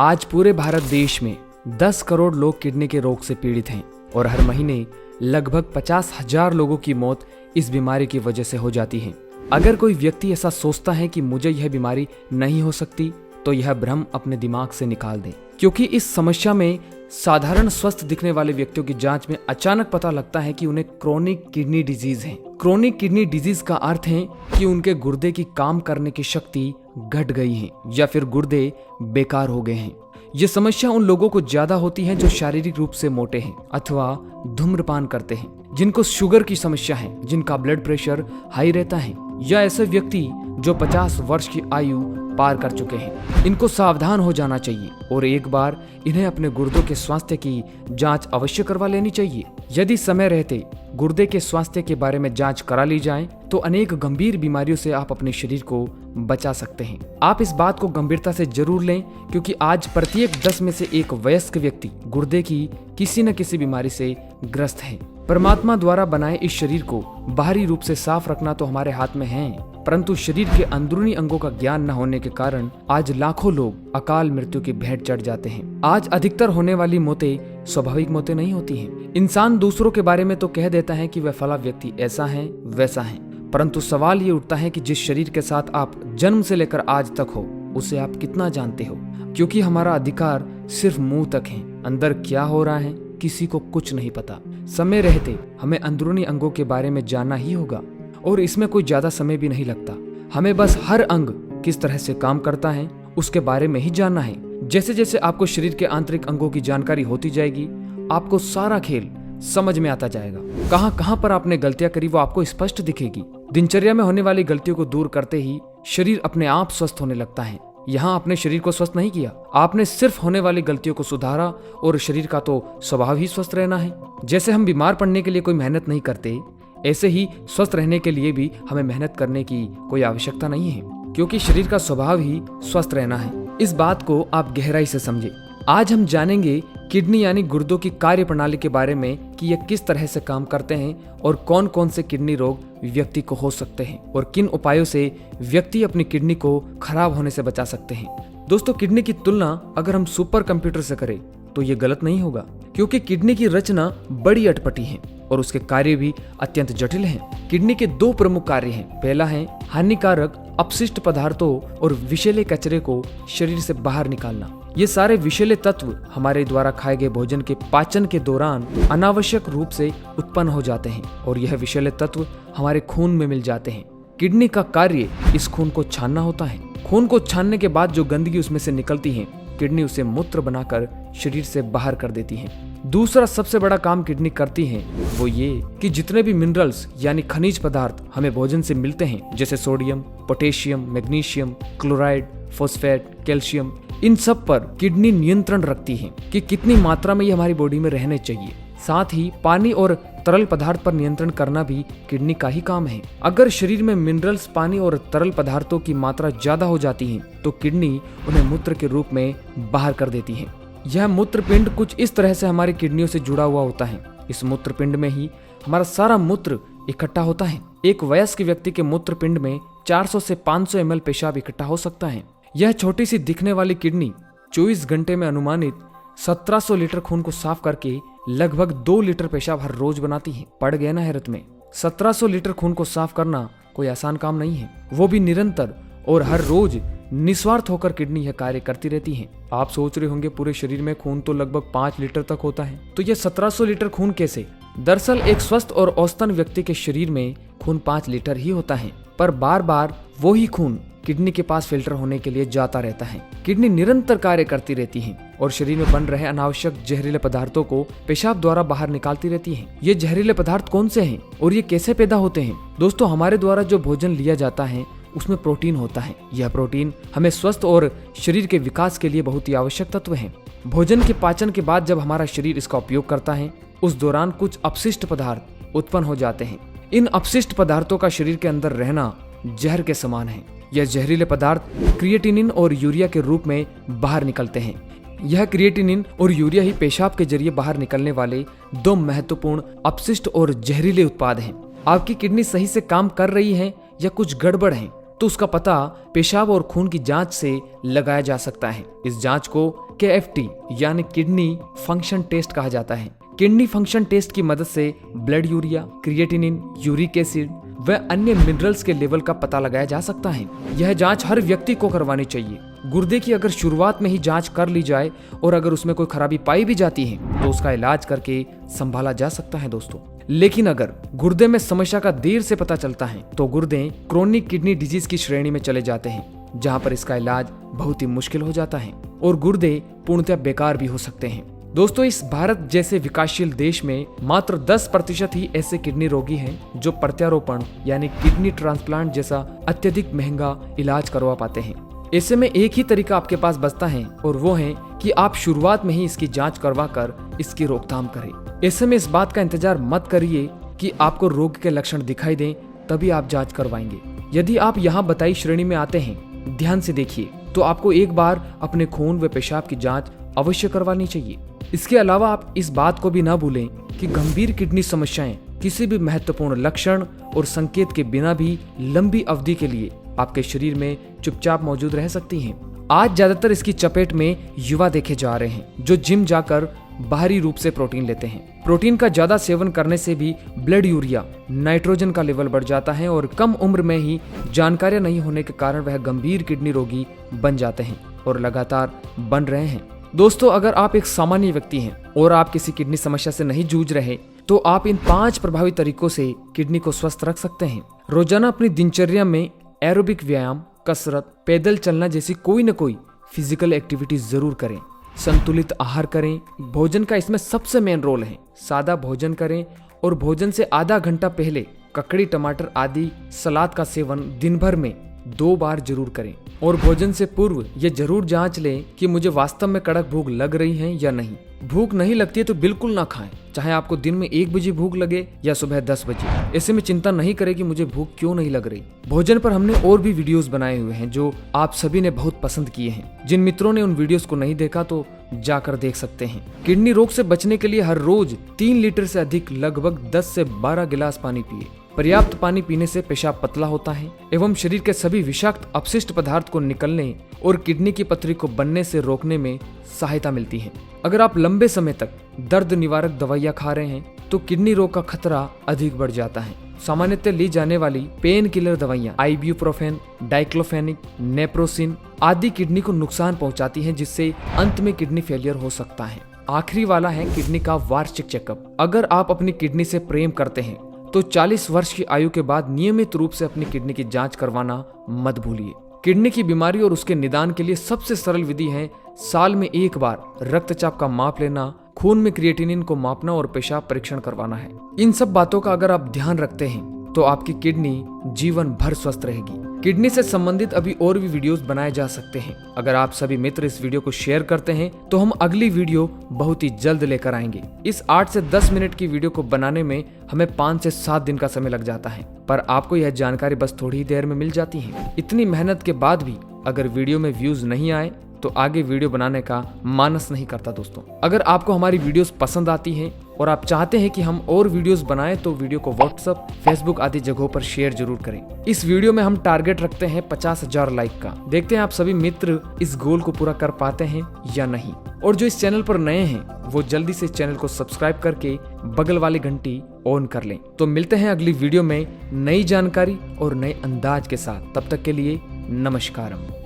आज पूरे भारत देश में 10 करोड़ लोग किडनी के रोग से पीड़ित हैं और हर महीने लगभग 50,000 लोगों की मौत इस बीमारी की वजह से हो जाती है। अगर कोई व्यक्ति ऐसा सोचता है कि मुझे यह बीमारी नहीं हो सकती, तो यह भ्रम अपने दिमाग से निकाल दें, क्योंकि इस समस्या में साधारण स्वस्थ दिखने वाले व्यक्तियों की जांच में अचानक पता लगता है कि उन्हें क्रोनिक किडनी डिजीज है। क्रोनिक किडनी डिजीज का अर्थ है कि उनके गुर्दे की काम करने की शक्ति घट गई है या फिर गुर्दे बेकार हो गए हैं। ये समस्या उन लोगों को ज्यादा होती है जो शारीरिक रूप से मोटे हैं अथवा धूम्रपान करते हैं, जिनको शुगर की समस्या है, जिनका ब्लड प्रेशर हाई रहता है, या ऐसे व्यक्ति जो 50 वर्ष की आयु पार कर चुके हैं। इनको सावधान हो जाना चाहिए और एक बार इन्हें अपने गुर्दों के स्वास्थ्य की जांच अवश्य करवा लेनी चाहिए। यदि समय रहते गुर्दे के स्वास्थ्य के बारे में जांच करा ली जाए तो अनेक गंभीर बीमारियों से आप अपने शरीर को बचा सकते हैं। आप इस बात को गंभीरता से जरूर लें, क्योंकि आज प्रत्येक 10 में से एक वयस्क व्यक्ति गुर्दे की किसी न किसी बीमारी से ग्रस्त है। परमात्मा द्वारा बनाए इस शरीर को बाहरी रूप से साफ रखना तो हमारे हाथ में है, परंतु शरीर के अंदरूनी अंगों का ज्ञान न होने के कारण आज लाखों लोग अकाल मृत्यु की भेंट चढ़ जाते हैं। आज अधिकतर होने वाली मौतें स्वाभाविक मौतें नहीं होती हैं। इंसान दूसरों के बारे में तो कह देता है कि वह फला व्यक्ति ऐसा है वैसा है, परंतु सवाल ये उठता है कि जिस शरीर के साथ आप जन्म से लेकर आज तक हो, उसे आप कितना जानते हो? क्योंकि हमारा अधिकार सिर्फ मुंह तक है, अंदर क्या हो रहा है किसी को कुछ नहीं पता। समय रहते हमें अंदरूनी अंगों के बारे में जानना ही होगा और इसमें कोई ज्यादा समय भी नहीं लगता। हमें बस हर अंग किस तरह से काम करता है उसके बारे में ही जानना है। जैसे जैसे आपको शरीर के आंतरिक अंगों की जानकारी होती जाएगी, आपको सारा खेल समझ में आता जाएगा। कहाँ कहाँ पर आपने गलतियां करी वो आपको स्पष्ट दिखेगी। दिनचर्या में होने वाली गलतियों को दूर करते ही शरीर अपने आप स्वस्थ होने लगता है। यहाँ आपने शरीर को स्वस्थ नहीं किया, आपने सिर्फ होने वाली गलतियों को सुधारा और शरीर का तो स्वभाव ही स्वस्थ रहना है। जैसे हम बीमार पड़ने के लिए कोई मेहनत नहीं करते, ऐसे ही स्वस्थ रहने के लिए भी हमें मेहनत करने की कोई आवश्यकता नहीं है, क्योंकि शरीर का स्वभाव ही स्वस्थ रहना है। इस बात को आप गहराई से समझे। आज हम जानेंगे किडनी यानी गुर्दों की कार्य प्रणाली के बारे में कि ये किस तरह से काम करते हैं और कौन कौन से किडनी रोग व्यक्ति को हो सकते हैं और किन उपायों से व्यक्ति अपनी किडनी को खराब होने से बचा सकते हैं। दोस्तों, किडनी की तुलना अगर हम सुपर कंप्यूटर से करें तो ये गलत नहीं होगा, क्योंकि किडनी की रचना बड़ी अटपटी है और उसके कार्य भी अत्यंत जटिल हैं। किडनी के 2 प्रमुख कार्य हैं। पहला है हानिकारक अपशिष्ट पदार्थों और विषैले कचरे को शरीर से बाहर निकालना। ये सारे विषैले तत्व हमारे द्वारा खाए गए भोजन के पाचन के दौरान अनावश्यक रूप से उत्पन्न हो जाते हैं और यह विषैले तत्व हमारे खून में मिल जाते हैं। किडनी का कार्य इस खून को छानना होता है। खून को छानने के बाद जो गंदगी उसमें से निकलती है, किडनी उसे मूत्र बनाकर शरीर से बाहर कर देती है। दूसरा सबसे बड़ा काम किडनी करती है वो ये कि जितने भी मिनरल्स यानी खनिज पदार्थ हमें भोजन से मिलते हैं, जैसे sodium, potassium, magnesium, chloride, phosphate, calcium, इन सब पर किडनी नियंत्रण रखती है कि कितनी मात्रा में ये हमारी बॉडी में रहने चाहिए। साथ ही पानी और तरल पदार्थ पर नियंत्रण करना भी किडनी का ही काम है। अगर शरीर में मिनरल्स, पानी और तरल पदार्थों की मात्रा ज्यादा हो जाती है तो किडनी उन्हें मूत्र के रूप में बाहर कर देती है। यह मूत्रपिंड कुछ इस तरह से हमारी किडनियों से जुड़ा हुआ होता है। इस मूत्रपिंड में ही हमारा सारा मूत्र इकट्ठा होता है। एक वयस्क व्यक्ति के मूत्रपिंड में 400 से 500 ml पेशाब इकट्ठा हो सकता है। यह छोटी सी दिखने वाली किडनी 24 घंटे में अनुमानित 1700 लीटर खून को साफ करके लगभग 2 लीटर पेशाब हर रोज बनाती है। पड़ गए ना हैरत में? 1700 लीटर खून को साफ करना कोई आसान काम नहीं है, वो भी निरंतर और हर रोज निस्वार्थ होकर किडनी यह कार्य करती रहती है। आप सोच रहे होंगे पूरे शरीर में खून तो लगभग 5 लीटर तक होता है, तो यह 1700 लीटर खून कैसे? दरअसल एक स्वस्थ और औसतन व्यक्ति के शरीर में खून 5 लीटर ही होता है, पर बार बार वो ही खून किडनी के पास फिल्टर होने के लिए जाता रहता है। किडनी निरंतर कार्य करती रहती है और शरीर में बन रहे अनावश्यक जहरीले पदार्थों को पेशाब द्वारा बाहर निकालती रहती है। ये जहरीले पदार्थ कौन से हैं और ये कैसे पैदा होते हैं? दोस्तों, हमारे द्वारा जो भोजन लिया जाता है उसमें प्रोटीन होता है। यह प्रोटीन हमें स्वस्थ और शरीर के विकास के लिए बहुत ही आवश्यक तत्व है। भोजन के पाचन के बाद जब हमारा शरीर इसका उपयोग करता है, उस दौरान कुछ अपशिष्ट पदार्थ उत्पन्न हो जाते हैं। इन अपशिष्ट पदार्थों का शरीर के अंदर रहना जहर के समान है। यह जहरीले पदार्थ क्रिएटिनिन और यूरिया के रूप में बाहर निकलते हैं। यह क्रिएटिनिन और यूरिया ही पेशाब के जरिए बाहर निकलने वाले 2 महत्वपूर्ण अपशिष्ट और जहरीले उत्पाद हैं। आपकी किडनी सही से काम कर रही है या कुछ गड़बड़ है, तो तो उसका पता पेशाब और खून की जांच से लगाया जा सकता है। इस जांच को KFT यानी किडनी फंक्शन टेस्ट कहा जाता है। किडनी फंक्शन टेस्ट की मदद से blood urea, creatinine, uric acid व अन्य मिनरल्स के लेवल का पता लगाया जा सकता है। यह जांच हर व्यक्ति को करवानी चाहिए। गुर्दे की अगर शुरुआत में ही जांच कर ली जाए और अगर उसमें कोई खराबी पाई भी जाती है तो उसका इलाज करके संभाला जा सकता है दोस्तों। लेकिन अगर गुर्दे में समस्या का देर से पता चलता है तो गुर्दे क्रोनिक किडनी डिजीज की श्रेणी में चले जाते हैं, जहां पर इसका इलाज बहुत ही मुश्किल हो जाता है और गुर्दे पूर्णतः बेकार भी हो सकते हैं। दोस्तों, इस भारत जैसे विकासशील देश में मात्र 10% ही ऐसे किडनी रोगी हैं जो प्रत्यारोपण यानी किडनी ट्रांसप्लांट जैसा अत्यधिक महंगा इलाज करवा पाते हैं। ऐसे में एक ही तरीका आपके पास बचता है और वो है कि आप शुरुआत में ही इसकी जांच करवा कर इसकी रोकथाम करें। ऐसे में इस बात का इंतजार मत करिए कि आपको रोग के लक्षण दिखाई दें तभी आप जांच करवाएंगे। यदि आप यहाँ बताई श्रेणी में आते हैं, ध्यान से देखिए, तो आपको एक बार अपने खून व पेशाब की जांच अवश्य करवानी चाहिए। इसके अलावा आप इस बात को भी ना भूलें कि गंभीर किडनी समस्याएं किसी भी महत्वपूर्ण लक्षण और संकेत के बिना भी लंबी अवधि के लिए आपके शरीर में चुपचाप मौजूद रह सकती हैं। आज ज्यादातर इसकी चपेट में युवा देखे जा रहे हैं जो जिम जाकर बाहरी रूप से प्रोटीन लेते हैं। प्रोटीन का ज्यादा सेवन करने से भी ब्लड यूरिया, नाइट्रोजन का लेवल बढ़ जाता है और कम उम्र में ही जानकारियां नहीं होने के कारण वह गंभीर किडनी रोगी बन जाते हैं और लगातार बन रहे हैं। दोस्तों, अगर आप एक सामान्य व्यक्ति हैं और आप किसी किडनी समस्या से नहीं जूझ रहे तो आप इन 5 प्रभावी तरीकों से किडनी को स्वस्थ रख सकते हैं। रोजाना अपनी दिनचर्या में एरोबिक व्यायाम, कसरत, पैदल चलना जैसी कोई न कोई फिजिकल एक्टिविटी जरूर करें। संतुलित आहार करें, भोजन का इसमें सबसे मेन रोल है। सादा भोजन करें और भोजन से आधा घंटा पहले ककड़ी, टमाटर आदि सलाद का सेवन दिन भर में 2 बार जरूर करें। और भोजन से पूर्व ये जरूर जांच लें कि मुझे वास्तव में कड़क भूख लग रही है या नहीं। भूख नहीं लगती है तो बिल्कुल ना खाएं, चाहे आपको दिन में 1 बजे भूख लगे या सुबह 10 बजे। ऐसे में चिंता नहीं करें कि मुझे भूख क्यों नहीं लग रही। भोजन पर हमने और भी वीडियोस बनाए हुए हैं जो आप सभी ने बहुत पसंद किए हैं। जिन मित्रों ने उन वीडियोस को नहीं देखा तो जाकर देख सकते हैं। किडनी रोग से बचने के लिए हर रोज 3 लीटर से अधिक लगभग 10 से 12 गिलास पानी पिए। पर्याप्त पानी पीने से पेशाब पतला होता है एवं शरीर के सभी विषाक्त अपशिष्ट पदार्थ को निकलने और किडनी की पथरी को बनने से रोकने में सहायता मिलती है। अगर आप लंबे समय तक दर्द निवारक दवाइयां खा रहे हैं तो किडनी रोग का खतरा अधिक बढ़ जाता है। सामान्यतः ली जाने वाली पेन किलर दवाइयां आइब्यूप्रोफेन, डाइक्लोफेनिक, नेप्रोसिन आदि किडनी को नुकसान पहुंचाती हैं, जिससे अंत में किडनी फेलियर हो सकता है। आखिरी वाला है किडनी का वार्षिक चेकअप। अगर आप अपनी किडनी से प्रेम करते हैं तो 40 वर्ष की आयु के बाद नियमित रूप से अपनी किडनी की जांच करवाना मत भूलिए। किडनी की बीमारी और उसके निदान के लिए सबसे सरल विधि है साल में 1 बार रक्तचाप का माप लेना, खून में क्रिएटिनिन को मापना और पेशाब परीक्षण करवाना है। इन सब बातों का अगर आप ध्यान रखते हैं तो आपकी किडनी जीवन भर स्वस्थ रहेगी। किडनी से संबंधित अभी और भी वीडियोस बनाए जा सकते हैं। अगर आप सभी मित्र इस वीडियो को शेयर करते हैं तो हम अगली वीडियो बहुत ही जल्द लेकर आएंगे। इस 8 से 10 मिनट की वीडियो को बनाने में हमें 5 से 7 दिन का समय लग जाता है, पर आपको यह जानकारी बस थोड़ी ही देर में मिल जाती है। इतनी मेहनत के बाद भी अगर वीडियो में व्यूज नहीं आए तो आगे वीडियो बनाने का मानस नहीं करता। दोस्तों, अगर आपको हमारी वीडियोस पसंद आती हैं और आप चाहते हैं कि हम और वीडियोस बनाएं तो वीडियो को व्हाट्सएप, फेसबुक आदि जगहों पर शेयर जरूर करें। इस वीडियो में हम टारगेट रखते हैं 50,000 लाइक का। देखते हैं आप सभी मित्र इस गोल को पूरा कर पाते हैं या नहीं। और जो इस चैनल पर नए हैं वो जल्दी से इस चैनल को सब्सक्राइब करके बगल वाली घंटी ऑन कर लें। तो मिलते हैं अगली वीडियो में नई जानकारी और नए अंदाज के साथ। तब तक के लिए नमस्कारम।